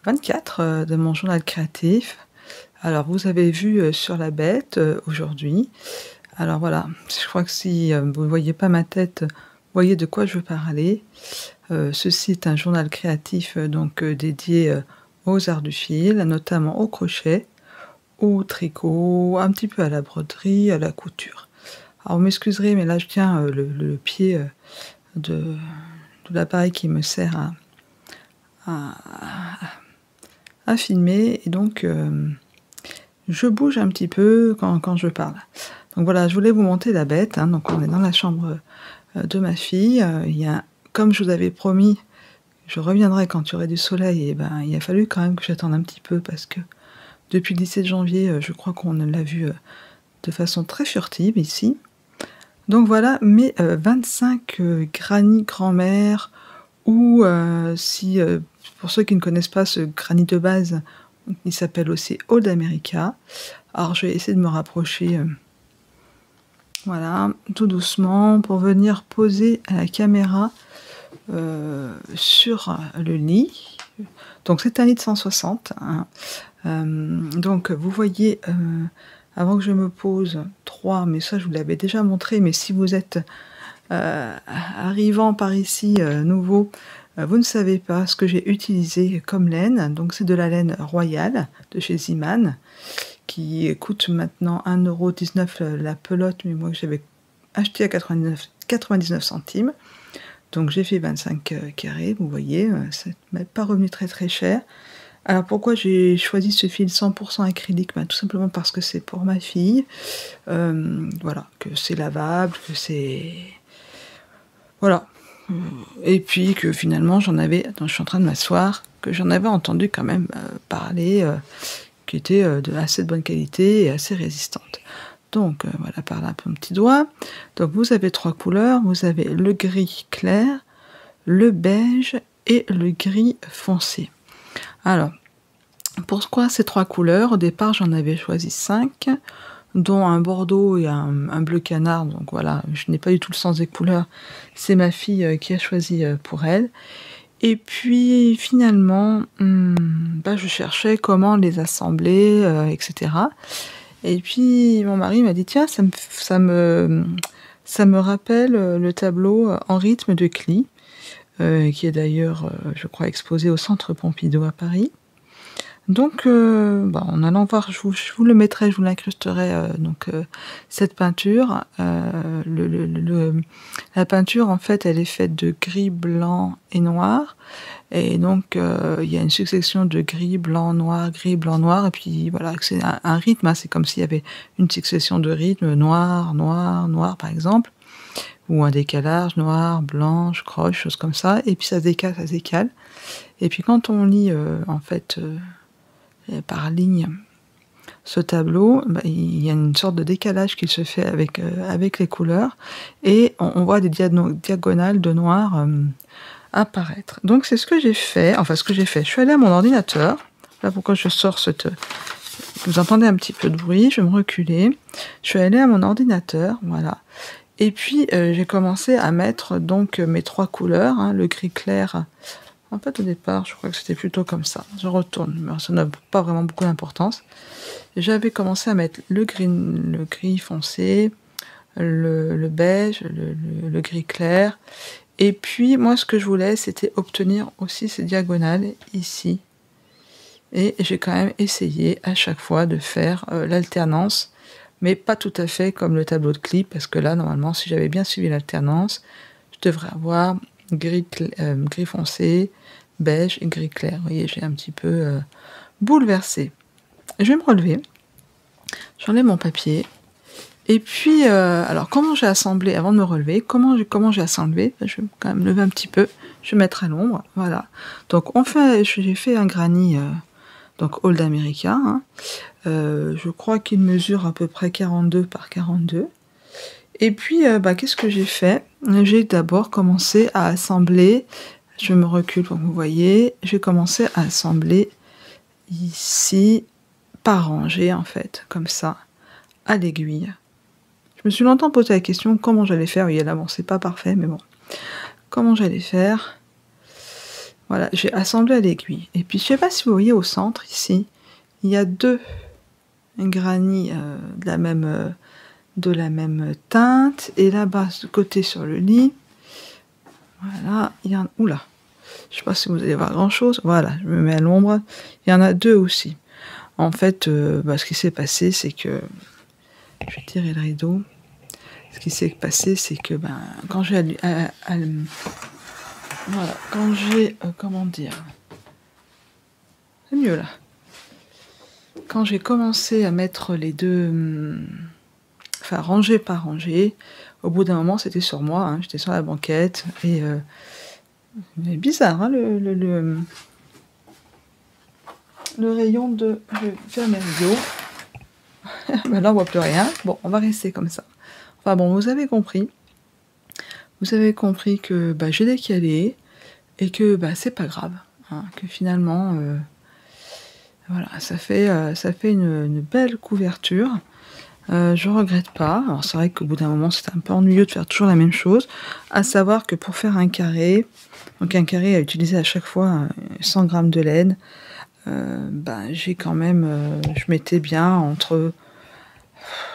24 de mon journal créatif. Alors vous avez vu, sur la bête, aujourd'hui. Alors voilà, je crois que si, vous ne voyez pas ma tête, vous voyez de quoi je veux parler. Ceci est un journal créatif, donc dédié, aux arts du fil, notamment au crochet, au tricot, un petit peu à la broderie, à la couture. Alors vous m'excuserez, mais là je tiens, le pied, de l'appareil qui me sert à filmer et donc je bouge un petit peu quand je parle. Donc voilà, je voulais vous montrer la bête, hein, donc on est dans la chambre, de ma fille, il y a comme je vous avais promis, je reviendrai quand il y aurait du soleil et ben, il a fallu quand même que j'attende un petit peu parce que depuis le 17 janvier, je crois qu'on l'a vu, de façon très furtive ici. Donc voilà mes, 25, granny grand-mère ou si, pour ceux qui ne connaissent pas ce granny de base, il s'appelle aussi Old America. Alors je vais essayer de me rapprocher, voilà, tout doucement pour venir poser la caméra, sur le lit. Donc c'est un lit de 160, hein. Donc vous voyez, avant que je me pose 3, mais ça je vous l'avais déjà montré, mais si vous êtes, arrivant par ici, nouveau, vous ne savez pas ce que j'ai utilisé comme laine. Donc c'est de la laine royale de chez Ziman qui coûte maintenant 1,19 € la pelote, mais moi que j'avais acheté à 99 centimes. Donc j'ai fait 25 carrés, vous voyez, ça ne m'est pas revenu très très cher. Alors pourquoi j'ai choisi ce fil 100% acrylique? Tout simplement parce que c'est pour ma fille, voilà, que c'est lavable, que c'est... Voilà. Et puis que finalement attends, je suis en train de m'asseoir, que j'en avais entendu quand même parler, qui était assez de bonne qualité et assez résistante. Donc voilà, par là un petit doigt. Donc vous avez 3 couleurs, vous avez le gris clair, le beige et le gris foncé. Alors, pourquoi ces 3 couleurs? Au départ, j'en avais choisi 5, dont un bordeaux et un bleu canard. Donc voilà, je n'ai pas du tout le sens des couleurs. C'est ma fille qui a choisi pour elle. Et puis finalement, je cherchais comment les assembler, etc. Et puis mon mari m'a dit: «Tiens, ça me rappelle, le tableau, En rythme de Klee», qui est d'ailleurs, je crois exposé au Centre Pompidou à Paris. Donc en allant voir, je vous le mettrai, je vous l'incrusterai, cette peinture. La peinture, en fait, elle est faite de gris, blanc et noir. Et donc il y a une succession de gris, blanc, noir, et puis voilà, c'est un rythme, hein, c'est comme s'il y avait une succession de rythmes, noir, noir, noir par exemple, ou un décalage, noir, blanche, croche, choses comme ça, et puis ça se décale, ça se décale. Et puis quand on lit par ligne ce tableau, il y a une sorte de décalage qui se fait avec les couleurs, et on voit des diagonales de noir apparaître. Donc c'est ce que j'ai fait, je suis allée à mon ordinateur, là pourquoi je sors vous entendez un petit peu de bruit, je vais me reculer, je suis allée à mon ordinateur, voilà, et puis j'ai commencé à mettre donc mes 3 couleurs, hein, le gris clair. En fait au départ je crois que c'était plutôt comme ça, je retourne, mais ça n'a pas vraiment beaucoup d'importance. J'avais commencé à mettre le gris foncé, le beige, le gris clair. Et puis moi ce que je voulais, c'était obtenir aussi ces diagonales ici. Et j'ai quand même essayé à chaque fois de faire l'alternance, mais pas tout à fait comme le tableau de Klee, parce que là normalement si j'avais bien suivi l'alternance, je devrais avoir gris foncé, beige et gris clair. Vous voyez, j'ai un petit peu bouleversé. Je vais me relever, j'enlève mon papier. Et puis, alors comment j'ai assemblé, avant de me relever, comment j'ai assemblé, je vais quand même me lever un petit peu, je vais mettre à l'ombre, voilà. Donc j'ai fait un granny, donc Old America, hein. Je crois qu'il mesure à peu près 42 par 42. Et puis, qu'est-ce que j'ai fait? J'ai d'abord commencé à assembler, je me recule pour que vous voyez, j'ai commencé à assembler ici, par rangée en fait, comme ça, à l'aiguille. Je me suis longtemps posé la question comment j'allais faire. Oui, là, bon, c'est pas parfait, mais bon. Comment j'allais faire? Voilà, j'ai assemblé à l'aiguille. Et puis je sais pas si vous voyez au centre ici, il y a 2 granits, de la même teinte, et là-bas, de côté sur le lit, voilà, il y en ouh là, je sais pas si vous allez voir grand-chose. Voilà, je me mets à l'ombre. Il y en a 2 aussi. En fait, ce qui s'est passé, c'est que je vais tirer le rideau. Ce qui s'est passé, c'est que, quand j'ai voilà, quand j'ai, comment dire? C'est mieux là. Quand j'ai commencé à mettre les 2, enfin rangée par rangée, au bout d'un moment, c'était sur moi, hein, j'étais sur la banquette et mais bizarre, hein, le rayon de je vais faire mes rideaux. Bah là, on voit plus rien. Bon, on va rester comme ça. Enfin bon, vous avez compris. Vous avez compris que, j'ai décalé et que, c'est pas grave, hein, que finalement, voilà, ça fait une belle couverture. Je regrette pas. Alors c'est vrai qu'au bout d'un moment, c'était un peu ennuyeux de faire toujours la même chose. À savoir que pour faire un carré, donc un carré à utiliser à chaque fois, 100 grammes de laine, j'ai quand même, je mettais bien entre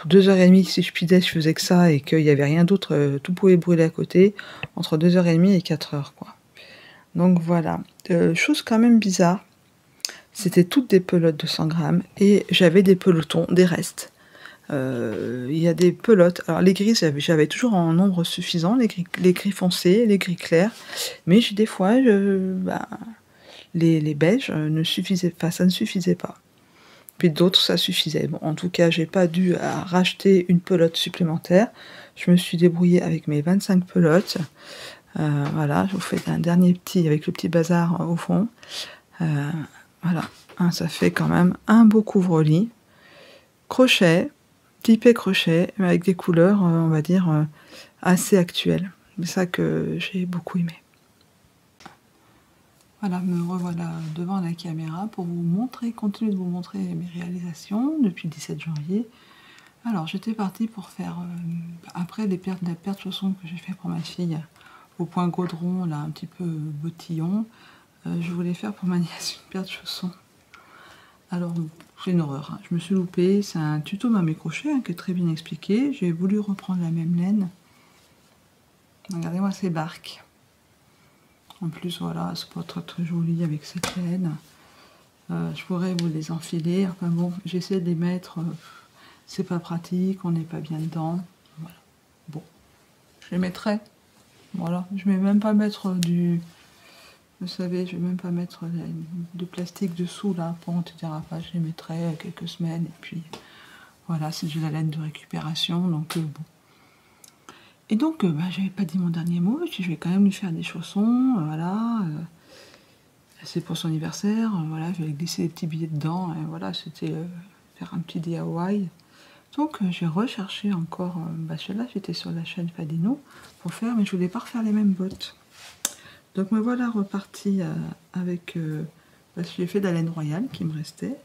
2h30 si je pidais, je faisais que ça et qu'il y avait rien d'autre, tout pouvait brûler à côté, entre 2h30 et 4h, quoi. Donc voilà. Chose quand même bizarre, c'était toutes des pelotes de 100 grammes et j'avais des pelotons, des restes. Il y a des pelotes, alors les gris, j'avais toujours en nombre suffisant, les gris foncés, les gris clairs, mais j'ai des fois, les beiges, ne suffisaient pas, ça ne suffisait pas. Puis d'autres, ça suffisait. Bon, en tout cas, j'ai pas dû à racheter une pelote supplémentaire. Je me suis débrouillée avec mes 25 pelotes. Voilà, je vous fais un dernier petit avec le petit bazar au fond. Voilà, hein, ça fait quand même un beau couvre-lit. Crochet, typé crochet, mais avec des couleurs, on va dire, assez actuelles. C'est ça que j'ai beaucoup aimé. Voilà, me revoilà devant la caméra pour vous montrer, continuer de vous montrer mes réalisations depuis le 17 janvier. Alors, j'étais partie pour faire, après la paire de chaussons que j'ai fait pour ma fille, au point gaudron, là, un petit peu bottillon, je voulais faire pour ma nièce une paire de chaussons. Alors, c'est une horreur, hein. Je me suis loupée, c'est un tuto mamie crochet, hein, qui est très bien expliqué. J'ai voulu reprendre la même laine. Regardez-moi ces barques. En plus, voilà, c'est pas très très joli avec cette laine. Je pourrais vous les enfiler. Enfin bon, j'essaie de les mettre. C'est pas pratique, on n'est pas bien dedans. Voilà. Bon, je les mettrai. Voilà, je vais même pas mettre du. Vous savez, je vais même pas mettre de plastique dessous là pour antidérapage. Je les mettrai quelques semaines et puis voilà, c'est de la laine de récupération. Donc bon. Et donc, j'avais pas dit mon dernier mot, je vais quand même lui faire des chaussons, voilà. C'est pour son anniversaire, voilà, je vais glisser des petits billets dedans, et voilà, c'était faire un petit DIY. Donc, j'ai recherché encore, celle-là, j'étais sur la chaîne Fadino pour faire, mais je voulais pas refaire les mêmes bottes. Donc, me voilà repartie avec, j'ai fait de la laine royale qui me restait.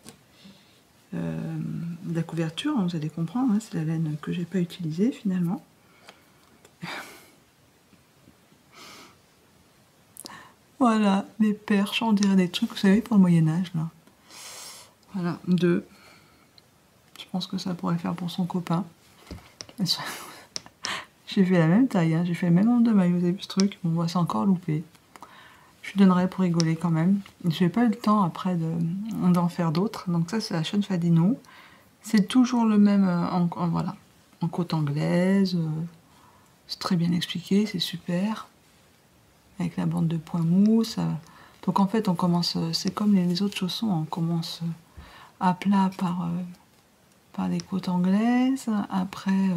La couverture, hein, vous allez comprendre, hein, c'est la laine que j'ai pas utilisée finalement. Voilà, les perches, on dirait des trucs, vous savez, pour le Moyen-Âge, là. Voilà, 2. Je pense que ça pourrait faire pour son copain. J'ai fait la même taille, hein, j'ai fait le même nombre de maillots, vous avez vu ce truc? Bon, moi, c'est encore loupé. Je lui donnerai pour rigoler quand même. J'ai pas eu le temps après d'en faire d'autres. Donc ça, c'est la chaîne Fadino. C'est toujours le même, voilà, en côte anglaise. C'est très bien expliqué, c'est super. Avec la bande de point mousse. Donc en fait, on commence, c'est comme les autres chaussons, on commence à plat par les côtes anglaises. Après,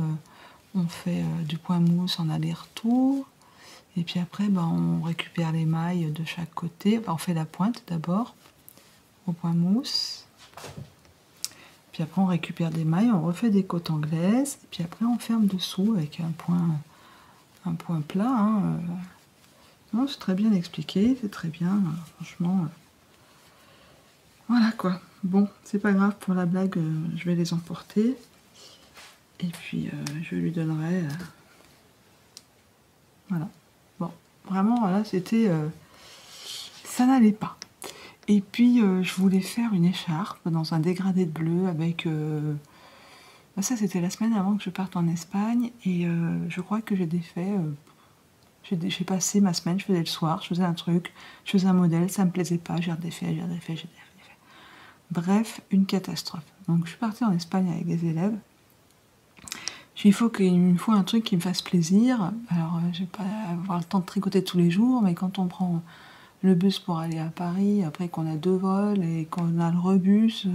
on fait du point mousse en aller-retour. Et puis après, on récupère les mailles de chaque côté. Enfin, on fait la pointe d'abord au point mousse. Puis après, on récupère des mailles, on refait des côtes anglaises. Et puis après, on ferme dessous avec un point plat. Hein, non, c'est très bien expliqué, c'est très bien, franchement. Voilà quoi. Bon, c'est pas grave, pour la blague, je vais les emporter. Et puis, je lui donnerai. Voilà. Bon, vraiment, voilà, c'était ça n'allait pas. Et puis je voulais faire une écharpe dans un dégradé de bleu avec... ça c'était la semaine avant que je parte en Espagne, et je crois que j'ai défait... j'ai passé ma semaine, je faisais le soir, je faisais un truc, je faisais un modèle, ça me plaisait pas, j'ai redéfait, j'ai redéfait, j'ai défait. Bref, une catastrophe. Donc je suis partie en Espagne avec des élèves. Il me faut un truc qui me fasse plaisir. Alors je vais pas avoir le temps de tricoter tous les jours, mais quand on prend le bus pour aller à Paris, après qu'on a 2 vols et qu'on a le rebus,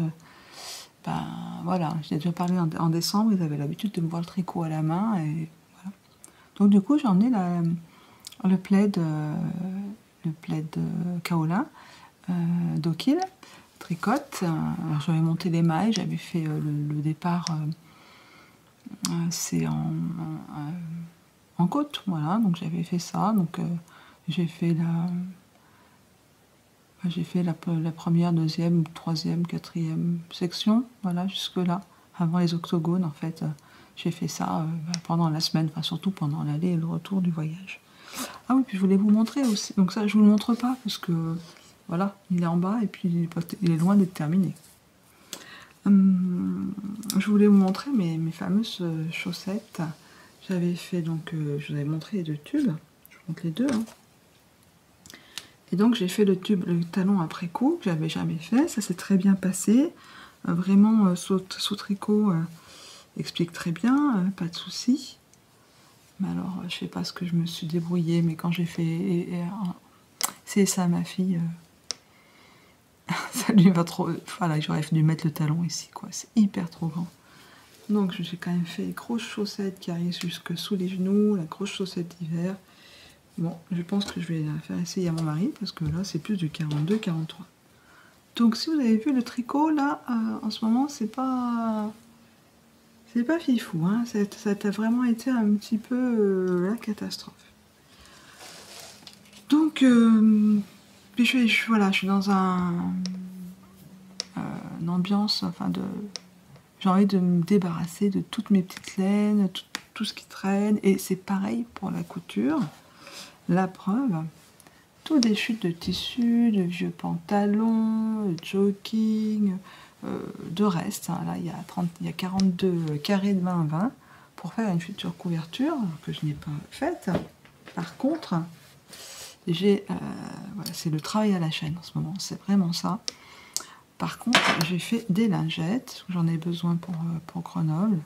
ben voilà, j'ai déjà parlé en décembre, ils avaient l'habitude de me voir le tricot à la main, et voilà. Donc du coup j'ai emmené le plaid kaolin d'Okil, tricote. Alors j'avais monté les mailles, j'avais fait le départ, c'est en côte, voilà, donc j'avais fait ça, donc j'ai fait la première, deuxième, troisième, quatrième section, voilà, jusque là, avant les octogones en fait. J'ai fait ça pendant la semaine, enfin surtout pendant l'aller et le retour du voyage. Ah oui, puis je voulais vous montrer aussi, donc ça je vous le montre pas parce que voilà, il est en bas et puis il est loin d'être terminé. Je voulais vous montrer mes fameuses chaussettes. J'avais fait donc, je vous avais montré les 2 tubes, je vous montre les 2. Hein. Et donc j'ai fait le talon après coup, que j'avais jamais fait, ça s'est très bien passé. Vraiment, sous tricot, explique très bien, pas de souci. Mais alors, je sais pas ce que je me suis débrouillée, mais quand j'ai fait... c'est ça, ma fille... ça lui va trop... Voilà, j'aurais dû mettre le talon ici, quoi. C'est hyper trop grand. Donc, j'ai quand même fait les grosses chaussettes qui arrivent jusque sous les genoux, la grosse chaussette d'hiver. Bon, je pense que je vais la faire essayer à mon mari, parce que là, c'est plus du 42-43. Donc, si vous avez vu le tricot, là, en ce moment, c'est pas... C'est pas fifou, hein. Ça a vraiment été un petit peu la catastrophe. Donc, voilà, je suis dans une ambiance, enfin j'ai envie de me débarrasser de toutes mes petites laines, tout ce qui traîne, et c'est pareil pour la couture. La preuve, toutes des chutes de tissu, de vieux pantalons, de jogging, de reste. Hein. Là, il y a 42 carrés de 20-20 pour faire une future couverture que je n'ai pas faite. Par contre, voilà, c'est le travail à la chaîne en ce moment, c'est vraiment ça. Par contre, j'ai fait des lingettes, j'en ai besoin pour Grenoble.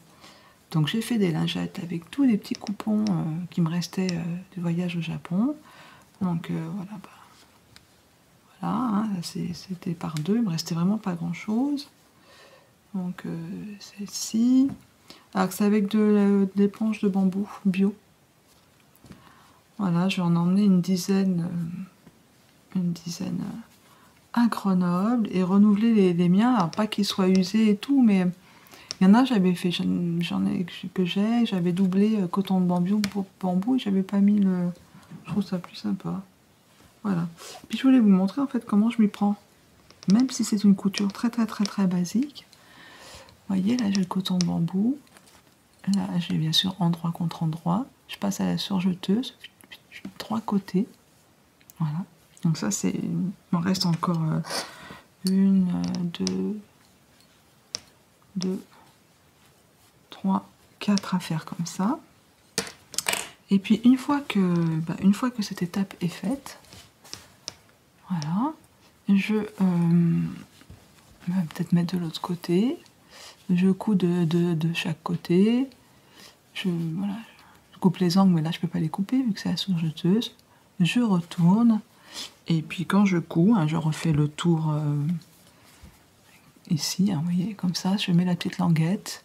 Donc j'ai fait des lingettes avec tous les petits coupons qui me restaient du voyage au Japon. Donc voilà, voilà, hein, c'était par 2, il me restait vraiment pas grand chose. Donc celle-ci, alors c'est avec des planches de bambou bio. Voilà, je vais en emmener une dizaine à Grenoble et renouveler les miens. Alors pas qu'ils soient usés et tout, mais il y en a, j'avais doublé coton de bambou et j'avais pas mis le... Je trouve ça plus sympa. Voilà. Puis je voulais vous montrer en fait comment je m'y prends. Même si c'est une couture très basique. Vous voyez, là j'ai le coton de bambou. Là j'ai bien sûr endroit contre endroit. Je passe à la surjeteuse. 3 côtés. Voilà. Donc ça c'est... Il m'en reste encore 1, 2, 3, 4 à faire comme ça. Et puis une fois que cette étape est faite, voilà, je vais peut-être mettre de l'autre côté, je couds de chaque côté, voilà, je coupe les angles, mais là je peux pas les couper vu que c'est la surjeteuse, je retourne, et puis quand je couds, hein, je refais le tour ici, hein, vous voyez, comme ça, je mets la petite languette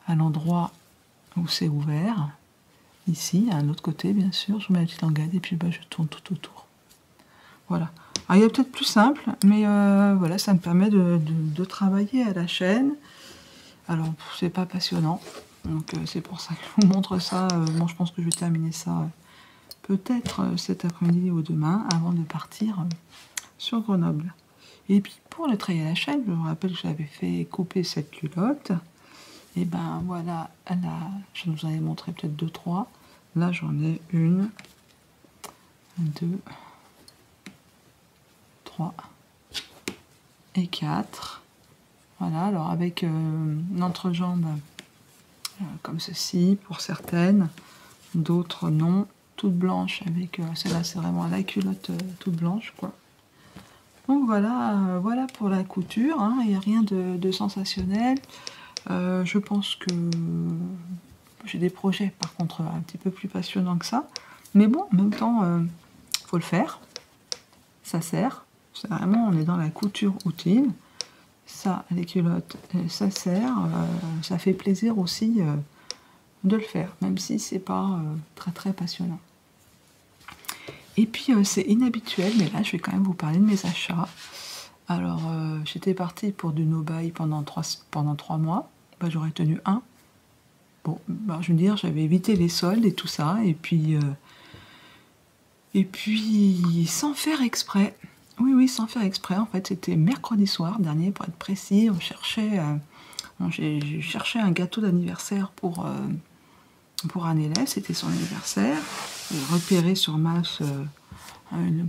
à l'endroit où c'est ouvert, ici, à l'autre côté bien sûr, je mets la petite languette et puis je tourne tout autour. Voilà. Alors il y a peut-être plus simple, mais voilà, ça me permet de travailler à la chaîne. Alors c'est pas passionnant, donc c'est pour ça que je vous montre ça. Bon, je pense que je vais terminer ça peut-être cet après-midi ou demain, avant de partir sur Grenoble. Et puis pour le travail à la chaîne, je vous rappelle que j'avais fait couper cette culotte. Et ben voilà, je vous en ai montré peut-être 2-3. Là j'en ai 1, 2, 3 et 4. Voilà, alors avec une entrejambe comme ceci pour certaines, d'autres non, toute blanche avec celle-là c'est vraiment la culotte toute blanche quoi. Donc voilà, voilà pour la couture, hein, il n'y a rien de sensationnel. Je pense que j'ai des projets par contre un petit peu plus passionnants que ça, mais bon, en même temps, faut le faire, ça sert, c'est vraiment, on est dans la couture routine. Ça, les culottes, ça sert, ça fait plaisir aussi de le faire, même si c'est pas très très passionnant. Et puis c'est inhabituel, mais là je vais quand même vous parler de mes achats. Alors j'étais partie pour du no-buy pendant 3 mois, bah, j'aurais tenu un. Bon, bah, je veux dire, j'avais évité les soldes et tout ça, et puis sans faire exprès. Oui, oui, sans faire exprès. En fait, c'était mercredi soir dernier, pour être précis. J'ai cherché un gâteau d'anniversaire pour un élève. C'était son anniversaire. J'ai repéré sur Mass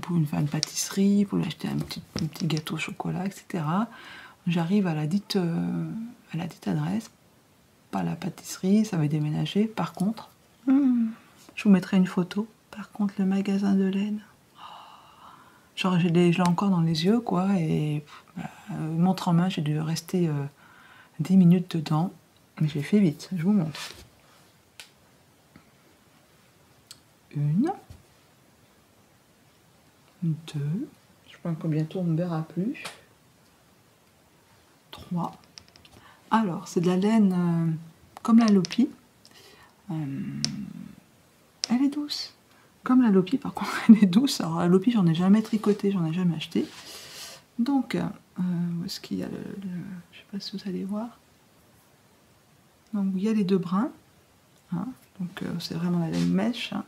pour une pâtisserie, pour lui acheter un petit gâteau au chocolat, etc. J'arrive à la dite adresse, pas la pâtisserie, ça avait déménagé. Par contre, je vous mettrai une photo. Par contre, le magasin de laine. Genre, je l'ai encore dans les yeux, quoi, et montre en main, j'ai dû rester 10 minutes dedans, mais j'ai fait vite, je vous montre. 1, 2, je pense que bientôt on ne verra plus. 3. Alors, c'est de la laine comme la Lopi. Elle est douce. Comme la Lopi, par contre, elle est douce. Alors, la Lopi, j'en ai jamais tricoté, j'en ai jamais acheté. Donc, où est-ce qu'il y a je sais pas si vous allez voir. Donc, il y a les 2 brins. Hein, donc, c'est vraiment la laine mèche. Hein.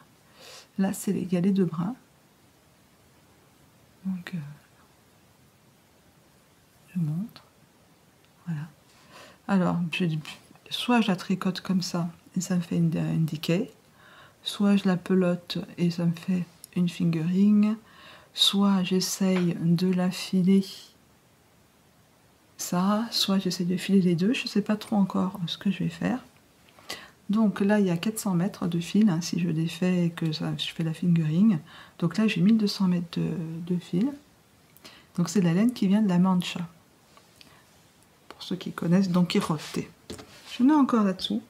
Là, il y a les 2 brins. Donc, je montre. Voilà. Alors, soit je la tricote comme ça, et ça me fait une decay. Soit je la pelote et ça me fait une fingering, soit j'essaye de la filer ça, soit j'essaye de filer les deux, je ne sais pas trop encore ce que je vais faire. Donc là il y a 400 mètres de fil, hein, si je défais et que je fais la fingering. Donc là j'ai 1200 mètres de fil. Donc c'est de la laine qui vient de la Mancha. Pour ceux qui connaissent Don Quijote. Je n'ai encore là-dessous.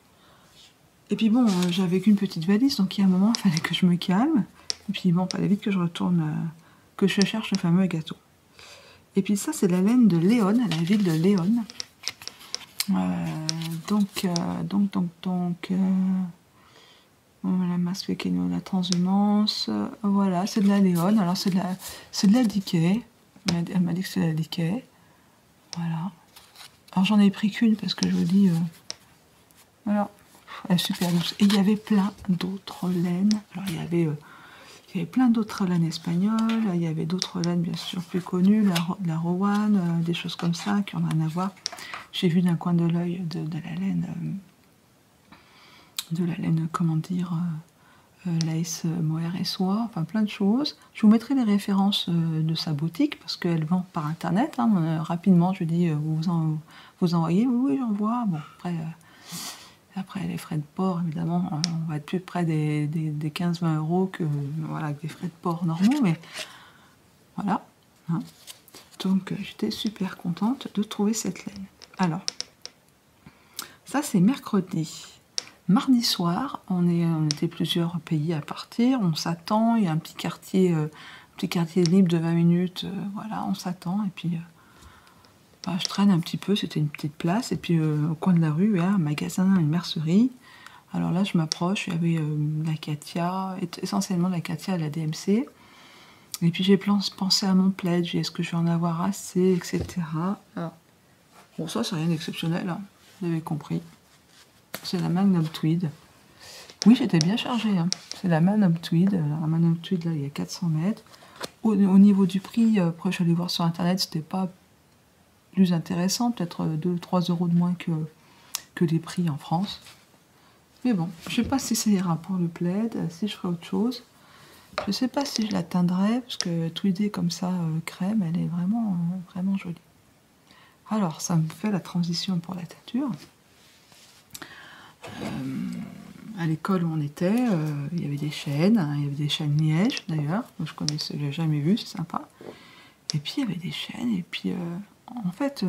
Et puis bon, j'avais qu'une petite valise, donc il y a un moment, il fallait que je me calme. Et puis bon, il fallait vite que je retourne, que je cherche le fameux gâteau. Et puis ça, c'est la laine de Léon, à la ville de Léon. La masse pequeno, la transhumance, voilà, c'est de la Léon. Alors c'est de la Decay. Elle m'a dit que c'est de la Decay. Voilà. Alors j'en ai pris qu'une parce que je vous dis, voilà. Elle est super douce. Et il y avait plein d'autres laines. Alors il y avait plein d'autres laines espagnoles, il y avait d'autres laines bien sûr plus connues, la Rowan, des choses comme ça qui n'ont rien à voir. J'ai vu d'un coin de l'œil de la laine, comment dire, lace mohair et soie, enfin plein de choses. Je vous mettrai les références de sa boutique parce qu'elle vend par internet. Hein, rapidement, je dis, vous envoyez, oui, j'envoie. Bon, après les frais de port, évidemment, on va être plus près des 15-20 € que voilà, avec des frais de port normaux, mais voilà. Hein. Donc j'étais super contente de trouver cette laine. Alors, ça c'est mercredi. Mardi soir, on était plusieurs pays à partir, on s'attend, il y a un petit quartier libre de 20 minutes, voilà, on s'attend, et puis je traîne un petit peu, c'était une petite place, et puis au coin de la rue, il y a un magasin, une mercerie. Alors là, je m'approche, il y avait la Katia, essentiellement la Katia à la DMC. Et puis j'ai pensé à mon plaid, est-ce que je vais en avoir assez, etc. Alors, bon, ça, c'est rien d'exceptionnel, hein, vous avez compris. C'est la Magnum Tweed. Oui, j'étais bien chargée, hein. C'est la Magnum Tweed. La Magnum Tweed, là, il y a 400 mètres. Au niveau du prix, après, je suis allée voir sur Internet, c'était pas plus intéressant, peut-être 2-3 € de moins que les prix en France. Mais bon, je sais pas si ça ira pour le plaid, si je ferai autre chose. Je sais pas si je la teindrai, parce que tweedée comme ça, crème, elle est vraiment, vraiment jolie. Alors, ça me fait la transition pour la teinture. À l'école où on était, il y avait des chênes, hein, il y avait des chênes liège d'ailleurs, je connaissais, j'ai jamais vu, c'est sympa. Et puis il y avait des chênes, et puis en fait,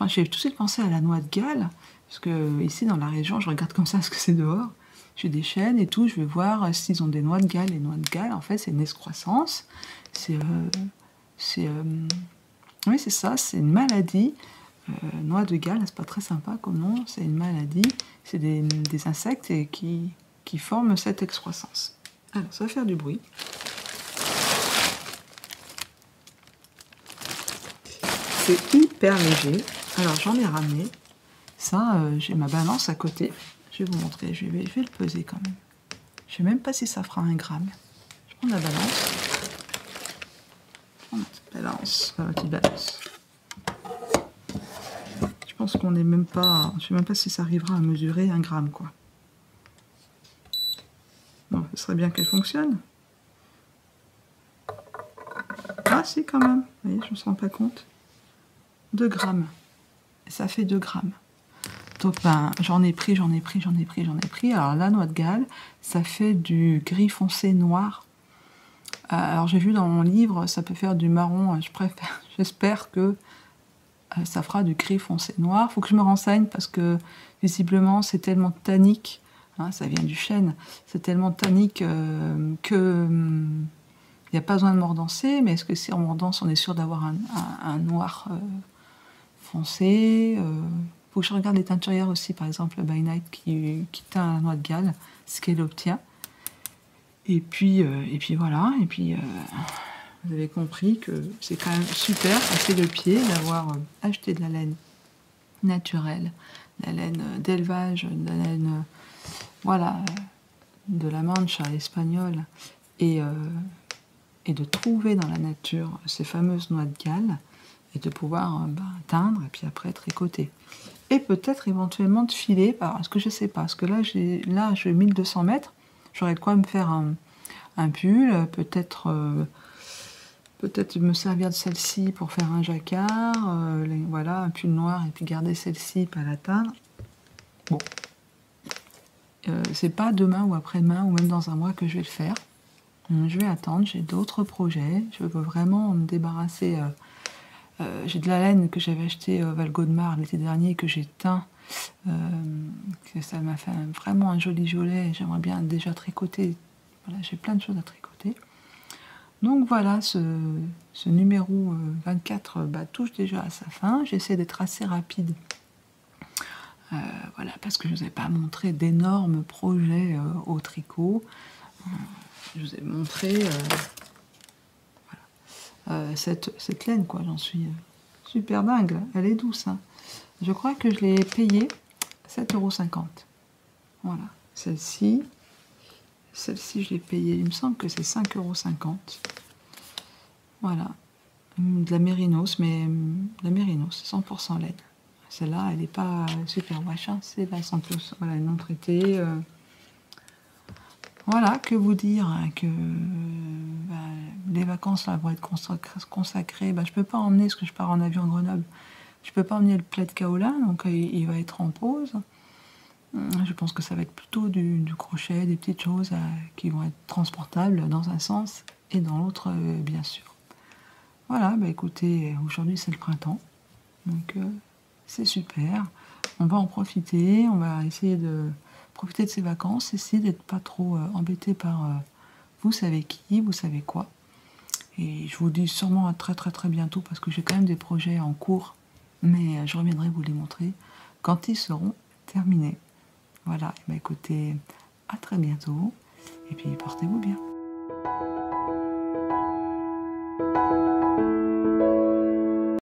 j'ai tout de suite pensé à la noix de Galles, parce que ici dans la région, je regarde comme ça ce que c'est dehors. J'ai des chênes et tout, je vais voir s'ils ont des noix de Galles. Les noix de Galles, en fait, c'est une excroissance. Oui, c'est ça, c'est une maladie. Noix de Galles, c'est pas très sympa comme nom, c'est une maladie. C'est des insectes qui forment cette excroissance. Alors, ça va faire du bruit. C'est hyper léger. Alors, j'en ai ramené. Ça, j'ai ma balance à côté. Je vais vous montrer, je vais le peser quand même. Je sais même pas si ça fera 1 gramme. Je prends la balance. Je prends ma petite balance, ma petite balance. Je pense qu'on n'est même pas... Je sais même pas si ça arrivera à mesurer 1 gramme, quoi. Bon, ce serait bien qu'elle fonctionne. Ah si, quand même. Vous voyez, je ne me rends pas compte. 2 grammes. Et ça fait 2 grammes. Donc, ben, j'en ai pris. Alors, la noix de Galles, ça fait du gris foncé noir. Alors, j'ai vu dans mon livre, ça peut faire du marron. J'espère que ça fera du gris foncé noir. Faut que je me renseigne parce que, visiblement, c'est tellement tannique. Hein, ça vient du chêne. C'est tellement tannique que... il n'y a pas besoin de mordancer, mais est-ce que si on mordance, on est sûr d'avoir un noir foncé faut que je regarde les teinturières aussi, par exemple By Night qui teint la noix de Galles, ce qu'elle obtient. Et puis voilà, et puis vous avez compris que c'est quand même super, assez le pied d'avoir acheté de la laine naturelle, de la laine d'élevage, de la laine, voilà, de la Mancha espagnole, et de trouver dans la nature ces fameuses noix de Galles, et de pouvoir teindre, et puis après tricoter. Et peut-être éventuellement de filer, parce que je sais pas, parce que là j'ai 1200 mètres, j'aurais de quoi me faire un pull, peut-être me servir de celle-ci pour faire un jacquard, voilà, un pull noir, et puis garder celle-ci, pas la teindre. Bon, c'est pas demain ou après-demain, ou même dans 1 mois que je vais le faire. Je vais attendre, j'ai d'autres projets, je veux vraiment me débarrasser... j'ai de la laine que j'avais achetée au Val-Gaudemar l'été dernier, que j'ai teint. Ça m'a fait vraiment un joli jolet. J'aimerais bien déjà tricoter. Voilà, j'ai plein de choses à tricoter. Donc voilà, ce numéro 24 touche déjà à sa fin. J'essaie d'être assez rapide. Voilà, parce que je ne vous ai pas montré d'énormes projets au tricot. Je vous ai montré... cette laine, quoi, j'en suis super dingue, elle est douce. Hein. Je crois que je l'ai payée 7,50 €. Voilà, celle-ci, je l'ai payée, il me semble que c'est 5,50 €. Voilà, de la mérinos, mais de la mérinos, 100% laine. Celle-là, elle n'est pas super wash, hein. C'est la 100%, voilà, non traitée. Voilà, que vous dire, hein, que les vacances là, vont être consacrées. Je peux pas emmener, parce que je pars en avion à Grenoble, je peux pas emmener le plaid kaolin, donc il va être en pause. Je pense que ça va être plutôt du crochet, des petites choses qui vont être transportables dans un sens et dans l'autre, bien sûr. Voilà, écoutez, aujourd'hui c'est le printemps, donc c'est super. On va en profiter, on va essayer de profiter de ces vacances, essayer d'être pas trop embêté par vous savez qui, vous savez quoi. Et je vous dis sûrement à très très très bientôt, parce que j'ai quand même des projets en cours, mais je reviendrai vous les montrer quand ils seront terminés. Voilà, écoutez, à très bientôt, et puis portez-vous bien.